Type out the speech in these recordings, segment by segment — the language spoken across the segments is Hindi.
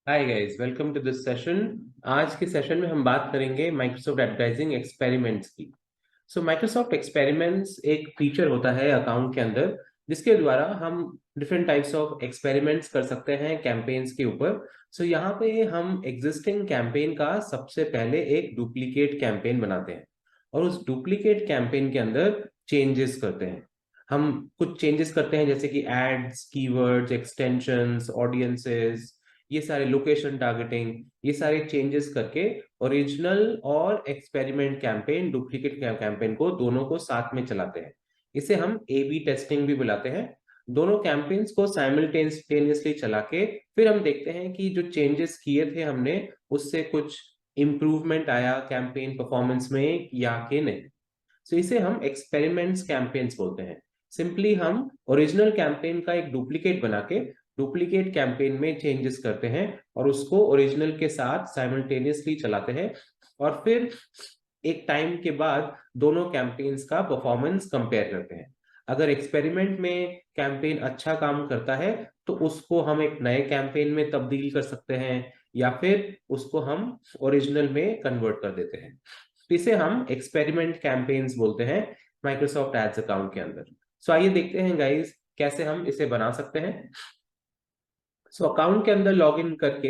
Hi guys, welcome to this session. आज के सेशन में हम बात करेंगे माइक्रोसॉफ्ट एडवर्टाइजिंग एक्सपेरिमेंट्स की। सो माइक्रोसॉफ्ट एक्सपेरिमेंट्स एक फीचर होता है अकाउंट के अंदर, जिसके द्वारा हम डिफरेंट टाइप्स ऑफ एक्सपेरिमेंट्स कर सकते हैं कैंपेन्स के ऊपर। सो यहाँ पे हम एग्जिस्टिंग कैंपेन का सबसे पहले एक डुप्लीकेट कैंपेन बनाते हैं और उस डुप्लीकेट कैंपेन के अंदर चेंजेस करते हैं। हम कुछ चेंजेस करते हैं जैसे कि एड्स, कीवर्ड्स, एक्सटेंशंस, ऑडियंसेस, ये सारे लोकेशन टारगेटिंग, ये सारे चेंजेस करके ओरिजिनल और एक्सपेरिमेंट कैंपेन, डुप्लीकेट कैंपेन को दोनों को साथ में चलाते हैं। इसे हम ए बी टेस्टिंग भी बुलाते हैं। दोनों कैंपेन्स को साइमल्टेनियसली चला के फिर हम देखते हैं कि जो चेंजेस किए थे हमने, उससे कुछ इम्प्रूवमेंट आया कैंपेन परफॉर्मेंस में या कि नहीं। सो इसे हम एक्सपेरिमेंट्स कैंपेन्स बोलते हैं। सिंपली हम ओरिजिनल कैंपेन का एक डुप्लीकेट बना के डुप्लीकेट कैंपेन में चेंजेस करते हैं और उसको ओरिजिनल के साथ साइमल्टेनियसली चलाते हैं और फिर एक टाइम के बाद दोनों कैंपेन्स का परफॉर्मेंस कंपेयर करते हैं। अगर एक्सपेरिमेंट में कैंपेन अच्छा काम करता है तो उसको हम एक नए कैंपेन में तब्दील कर सकते हैं या फिर उसको हम ओरिजिनल में कन्वर्ट कर देते हैं। तो इसे हम एक्सपेरिमेंट कैंपेन्स बोलते हैं माइक्रोसॉफ्ट एड्स अकाउंट के अंदर। सो आइए देखते हैं गाइस कैसे हम इसे बना सकते हैं। सो अकाउंट के अंदर लॉगिन करके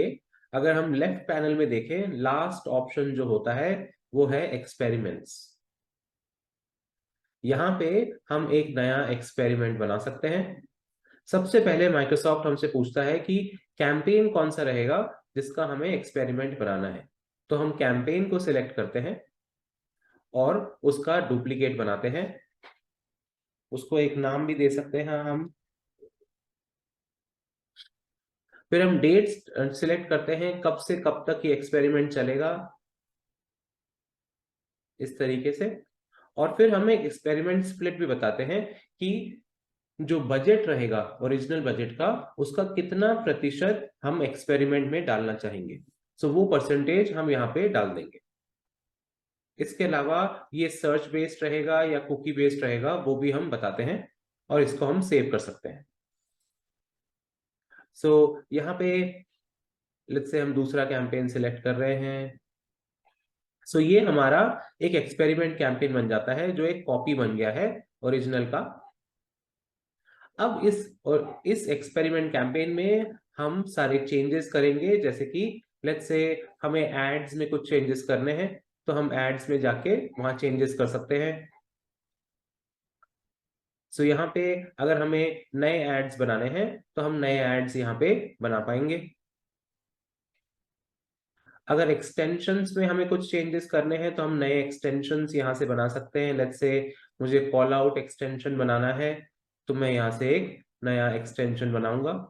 अगर हम लेफ्ट पैनल में देखें, लास्ट ऑप्शन जो होता है वो है एक्सपेरिमेंट्स। यहाँ पे हम एक नया एक्सपेरिमेंट बना सकते हैं। सबसे पहले माइक्रोसॉफ्ट हमसे पूछता है कि कैंपेन कौन सा रहेगा जिसका हमें एक्सपेरिमेंट बनाना है। तो हम कैंपेन को सिलेक्ट करते हैं और उसका डुप्लीकेट बनाते हैं। उसको एक नाम भी दे सकते हैं हम। फिर हम डेट सिलेक्ट करते हैं, कब से कब तक ये एक्सपेरिमेंट चलेगा, इस तरीके से। और फिर हम एक एक्सपेरिमेंट स्प्लिट भी बताते हैं कि जो बजट रहेगा ओरिजिनल बजट का, उसका कितना प्रतिशत हम एक्सपेरिमेंट में डालना चाहेंगे। सो वो परसेंटेज हम यहाँ पे डाल देंगे। इसके अलावा ये सर्च बेस्ड रहेगा या कुकी बेस्ड रहेगा वो भी हम बताते हैं और इसको हम सेव कर सकते हैं। सो यहाँ पे लेट्स से हम दूसरा कैंपेन सिलेक्ट कर रहे हैं। सो ये हमारा एक एक्सपेरिमेंट कैंपेन बन जाता है जो एक कॉपी बन गया है ओरिजिनल का। अब इस एक्सपेरिमेंट कैंपेन में हम सारे चेंजेस करेंगे, जैसे कि लेट्स से हमें एड्स में कुछ चेंजेस करने हैं तो हम एड्स में जाके वहां चेंजेस कर सकते हैं। सो यहाँ पे अगर हमें नए एड्स बनाने हैं तो हम नए एड्स यहाँ पे बना पाएंगे। अगर एक्सटेंशंस में हमें कुछ चेंजेस करने हैं तो हम नए एक्सटेंशंस यहाँ से बना सकते हैं। लेट्स से मुझे कॉल आउट एक्सटेंशन बनाना है तो मैं यहाँ से एक नया एक्सटेंशन बनाऊंगा।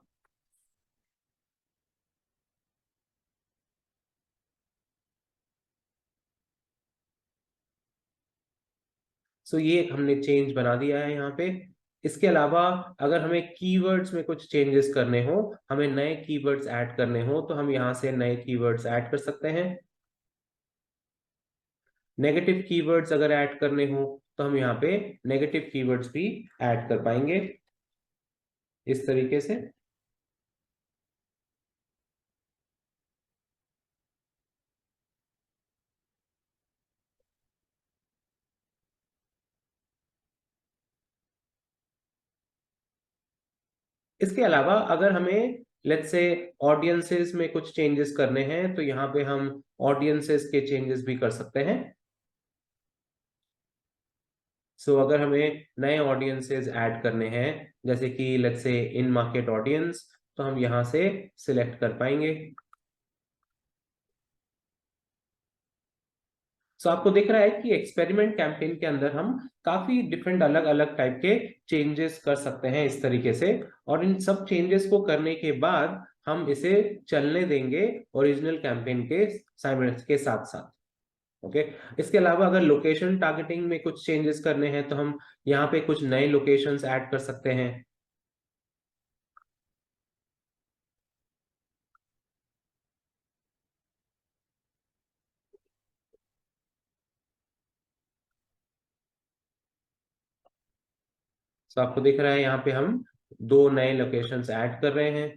सो ये हमने चेंज बना दिया है यहाँ पे। इसके अलावा अगर हमें कीवर्ड्स में कुछ चेंजेस करने हो, हमें नए कीवर्ड्स ऐड करने हो तो हम यहाँ से नए कीवर्ड्स ऐड कर सकते हैं। नेगेटिव कीवर्ड्स अगर ऐड करने हो तो हम यहाँ पे नेगेटिव कीवर्ड्स भी ऐड कर पाएंगे, इस तरीके से। इसके अलावा अगर हमें लेट्स से ऑडियंसेस में कुछ चेंजेस करने हैं तो यहाँ पे हम ऑडियंसेस के चेंजेस भी कर सकते हैं। सो अगर हमें नए ऑडियंसेस ऐड करने हैं जैसे कि let's say in market audience, तो हम यहाँ से सिलेक्ट कर पाएंगे। सो आपको दिख रहा है कि एक्सपेरिमेंट कैंपेन के अंदर हम काफी डिफरेंट अलग अलग टाइप के चेंजेस कर सकते हैं इस तरीके से। और इन सब चेंजेस को करने के बाद हम इसे चलने देंगे ओरिजिनल कैंपेन के साथ साथ। ओके। इसके अलावा अगर लोकेशन टारगेटिंग में कुछ चेंजेस करने हैं तो हम यहाँ पे कुछ नए लोकेशंस ऐड कर सकते हैं। तो आपको दिख रहा है यहाँ पे हम दो नए लोकेशंस ऐड कर रहे हैं।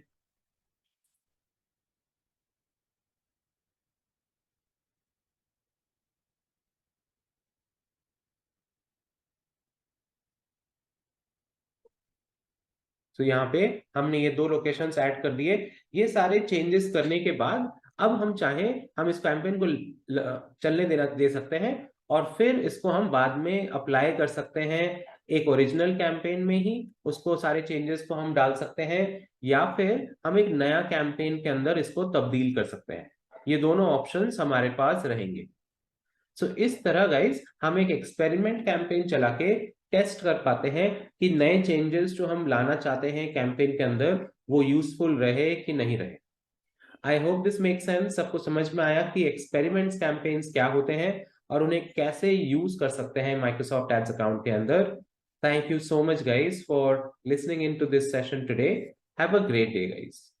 तो यहाँ पे हमने ये 2 लोकेशंस ऐड कर दिए। ये सारे चेंजेस करने के बाद अब हम चाहें हम इस कैंपेन को चलने दे सकते हैं और फिर इसको हम बाद में अप्लाई कर सकते हैं एक ओरिजिनल कैंपेन में ही, उसको सारे चेंजेस को हम डाल सकते हैं, या फिर हम एक नया कैंपेन के अंदर इसको तब्दील कर सकते हैं। ये दोनों ऑप्शंस हमारे पास रहेंगे। सो इस तरह गाइस हम एक एक्सपेरिमेंट कैंपेन चला के टेस्ट कर पाते हैं कि नए चेंजेस जो हम लाना चाहते हैं कैंपेन के अंदर वो यूजफुल रहे कि नहीं रहे। I hope this make sense. सबको समझ में आया कि एक्सपेरिमेंट्स कैंपेन्स क्या होते हैं और उन्हें कैसे यूज कर सकते हैं माइक्रोसॉफ्ट एड्स अकाउंट के अंदर। Thank you so much guys for listening in to this session today. Have a great day guys.